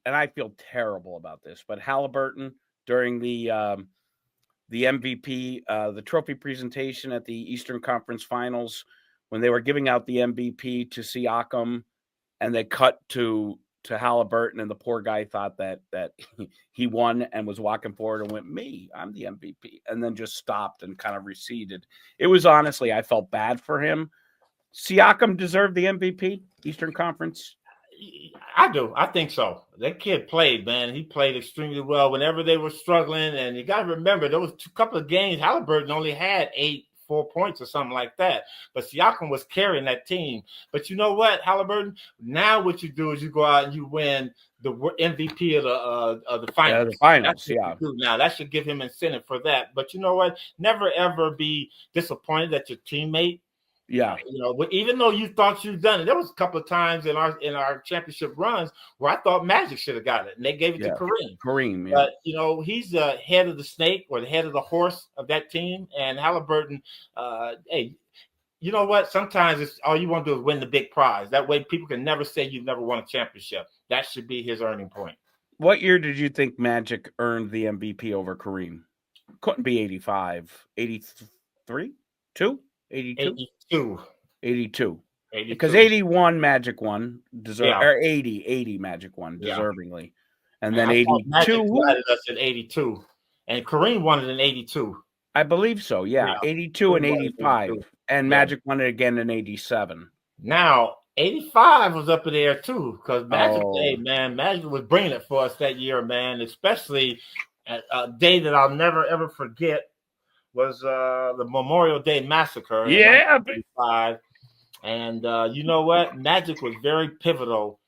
and I feel terrible about this, but Halliburton during the MVP, the trophy presentation at the Eastern Conference Finals, when they were giving out the MVP to Siakam, and they cut to Halliburton, and the poor guy thought that he won and was walking forward and went, "Me, I'm the MVP," and then just stopped and kind of receded. It was honestly, I felt bad for him. Siakam deserved the MVP, Eastern Conference. I do. I think so. That kid played, man. He played extremely well whenever they were struggling. And you got to remember, there was a couple of games. Halliburton only had 4 points or something like that. But Siakam was carrying that team. But you know what, Halliburton? Now what you do is you go out and you win the MVP of the finals. The finals, yeah. Now that should give him incentive for that. But you know what? Never ever be disappointed that your teammate. Yeah, even though you thought you'd done it, there was a couple of times in our championship runs where I thought Magic should have got it, and they gave it to Kareem. Kareem, yeah. But he's the head of the snake or the head of the horse of that team, and Halliburton. Hey, you know what? Sometimes it's all you want to do is win the big prize. That way, people can never say you've never won a championship. That should be his earning point. What year did you think Magic earned the MVP over Kareem? Couldn't be 85, 83, 2? 82. Because 81 Magic won, or 80 Magic won deservingly. And then 82 won us in 82. And Kareem won it in 82. I believe so, yeah. 82 and 85. And Magic won it again in 87. Now, 85 was up in there too, because Magic was bringing it for us that year, man, especially a day that I'll never, ever forget. Was the Memorial Day Massacre. Yeah. And you know what? Magic was very pivotal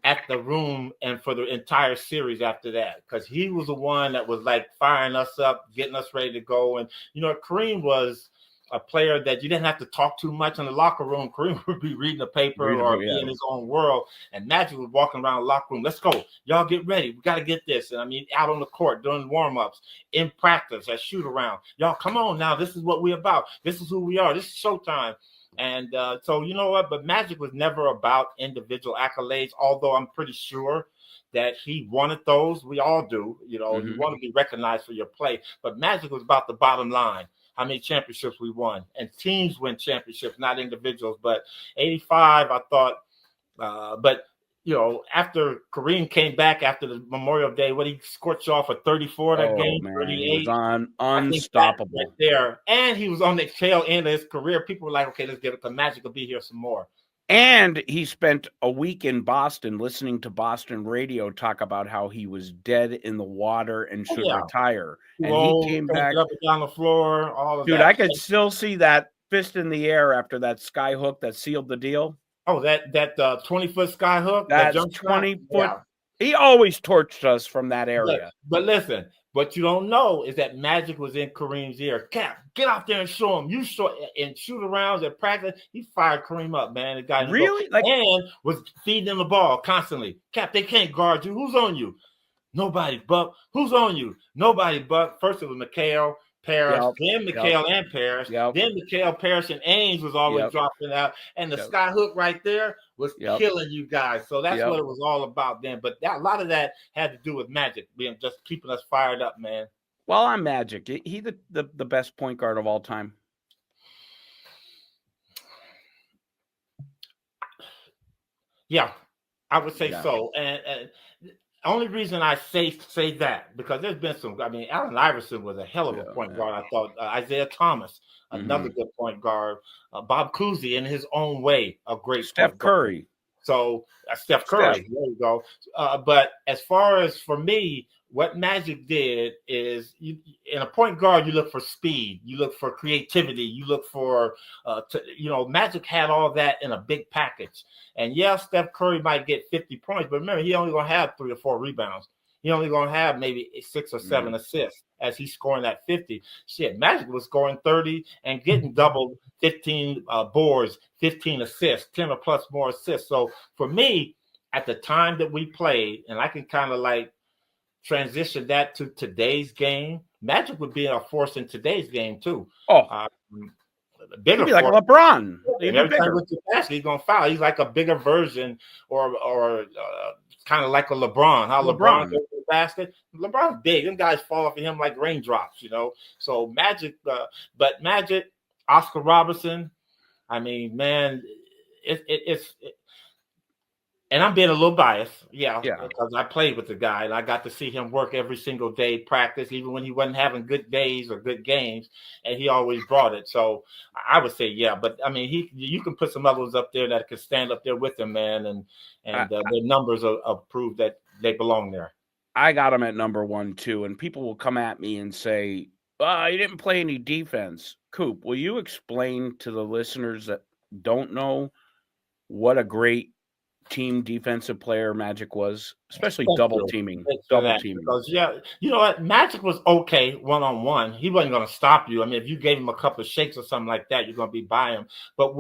at the room and for the entire series after that, because he was the one that was like firing us up, getting us ready to go. And, Kareem was a player that you didn't have to talk too much in the locker room. Kareem would be reading the paper or be in his own world. And Magic was walking around the locker room. Let's go. Y'all get ready. We got to get this. And I mean, out on the court, doing warm-ups, in practice, at shoot-around. Y'all, come on now. This is what we're about. This is who we are. This is showtime. And so, you know what? But Magic was never about individual accolades, although I'm pretty sure that he wanted those. We all do. You want to be recognized for your play. But Magic was about the bottom line. How many championships we won, and teams win championships, not individuals. But 85, I thought, after Kareem came back after the Memorial Day, he scorched off for 34 that game, man, 38. He was unstoppable right there. And he was on the tail end of his career. People were like, okay, let's get it, because Magic will be here some more. And he spent a week in Boston listening to Boston radio talk about how he was dead in the water and should retire. And he came back up and down the floor, all of that. Dude, I could still see that fist in the air after that sky hook that sealed the deal. Oh, that 20-foot sky hook? That's 20-foot. Yeah. He always torched us from that area. But listen, what you don't know is that Magic was in Kareem's ear. Cap, get out there and show him. You show and shoot arounds at practice. He fired Kareem up, man. The guy really and was feeding him the ball constantly. Cap, they can't guard you. Who's on you? Nobody, Buck. Who's on you? Nobody, Buck. First it was McHale, Parrish, then McHale and Parrish. Then McHale, Parrish, and Ames was always dropping out. And the sky hook right there was killing you guys. So that's what it was all about then. But a lot of that had to do with Magic being just keeping us fired up, man. Well, I'm Magic. He the best point guard of all time. Yeah, I would say so. And only reason I say that, because there's been some. I mean, Allen Iverson was a hell of a point guard. I thought Isaiah Thomas, another good point guard. Bob Cousy, in his own way, a great Steph Curry. So Steph Curry, there you go. But as far as for me, what Magic did is, in a point guard, you look for speed, you look for creativity, you look for, Magic had all that in a big package. And Steph Curry might get 50 points, but remember, he only going to have 3 or 4 rebounds. He only going to have maybe 6 or 7 assists as he's scoring that 50. Shit, Magic was scoring 30 and getting double 15 boards, 15 assists, 10 or plus more assists. So for me, at the time that we played, and I can kind of like transition that to today's game, Magic would be a force in today's game too. Bigger, like LeBron. Every time with the basket, he's gonna foul. He's like a bigger version or kind of like a LeBron. How LeBron LeBron. goes to the basket. LeBron's big. Them guys fall off of him like raindrops, you know. So Magic, but Magic, Oscar Robertson. I mean, man, it's and I'm being a little biased, yeah, because I played with the guy and I got to see him work every single day, practice, even when he wasn't having good days or good games, and he always brought it. So I would say, yeah, but I mean, you can put some others up there that could stand up there with him, man, and their numbers are prove that they belong there. I got him at number 1 too, and people will come at me and say, "He didn't play any defense." Coop, will you explain to the listeners that don't know what a great team defensive player Magic was, especially double teaming. Because you know what, Magic was okay one-on-one. He wasn't going to stop you. I mean, if you gave him a couple of shakes or something like that, you're going to be by him. But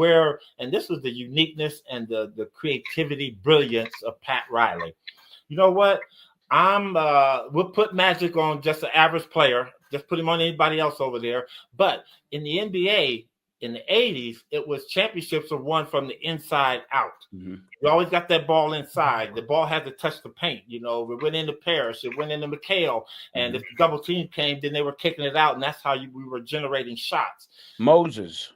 and this was the uniqueness and the creativity, brilliance of Pat Riley. You know what? We'll put Magic on just an average player. Just put him on anybody else over there. But in the NBA, in the 80s, it was championships are won from the inside out. Mm-hmm. We always got that ball inside. The ball had to touch the paint. You know, it went into Parrish, it went into McHale, and if the double team came, then they were kicking it out, and that's how we were generating shots. Moses.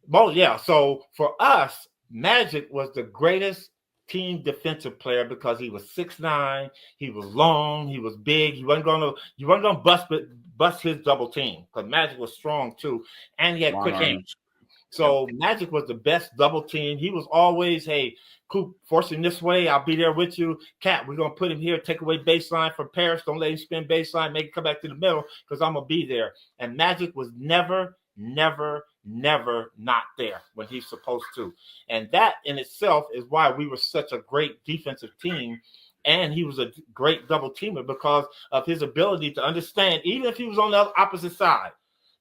Well, yeah. So for us, Magic was the greatest team defensive player because he was 6'9", he was long, he was big. You weren't gonna bust his double team because Magic was strong too, and he had quick hands. So Magic was the best double team. He was always, hey, Coop, force him this way. I'll be there with you. Cat, we're going to put him here, take away baseline from Parrish. Don't let him spin baseline. Make him come back to the middle because I'm going to be there. And Magic was never not there when he's supposed to. And that in itself is why we were such a great defensive team. And he was a great double teamer because of his ability to understand, even if he was on the opposite side.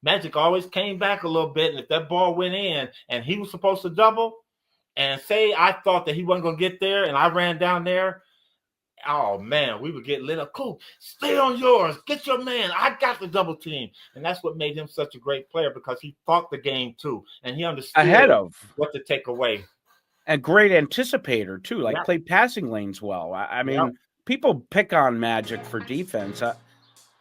Magic always came back a little bit, and if that ball went in and he was supposed to double, and say I thought that he wasn't going to get there and I ran down there, oh, man, we would get lit up. Cool, stay on yours. Get your man. I got the double team. And that's what made him such a great player because he thought the game, too, and he understood ahead of what to take away. And great anticipator, too, played passing lanes well. I mean, people pick on Magic for defense.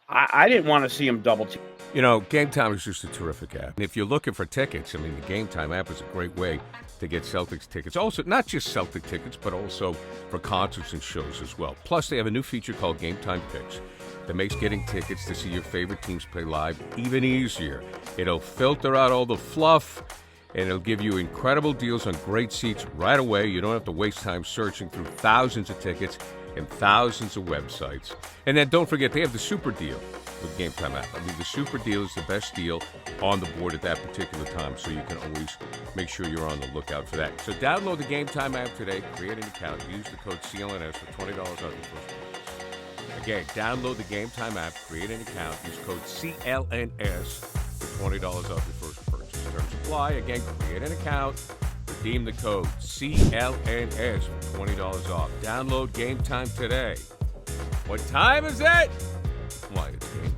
I didn't want to see him double team. You know, Game Time is just a terrific app. And if you're looking for tickets, I mean, the Game Time app is a great way to get Celtics tickets. Also, not just Celtic tickets, but also for concerts and shows as well. Plus, they have a new feature called Game Time Picks that makes getting tickets to see your favorite teams play live even easier. It'll filter out all the fluff, and it'll give you incredible deals on great seats right away. You don't have to waste time searching through thousands of tickets and thousands of websites. And then don't forget, they have the super deal with Game Time app. I mean, the super deal is the best deal on the board at that particular time, so you can always make sure you're on the lookout for that. So download the Game Time app today, create an account, use the code CLNS for $20 off your first purchase. Again, download the Game Time app, create an account, use code CLNS for $20 off your first purchase. Terms apply. Again, create an account, redeem the code CLNS for $20 off. Download Game Time today. What time is it? Why, it's game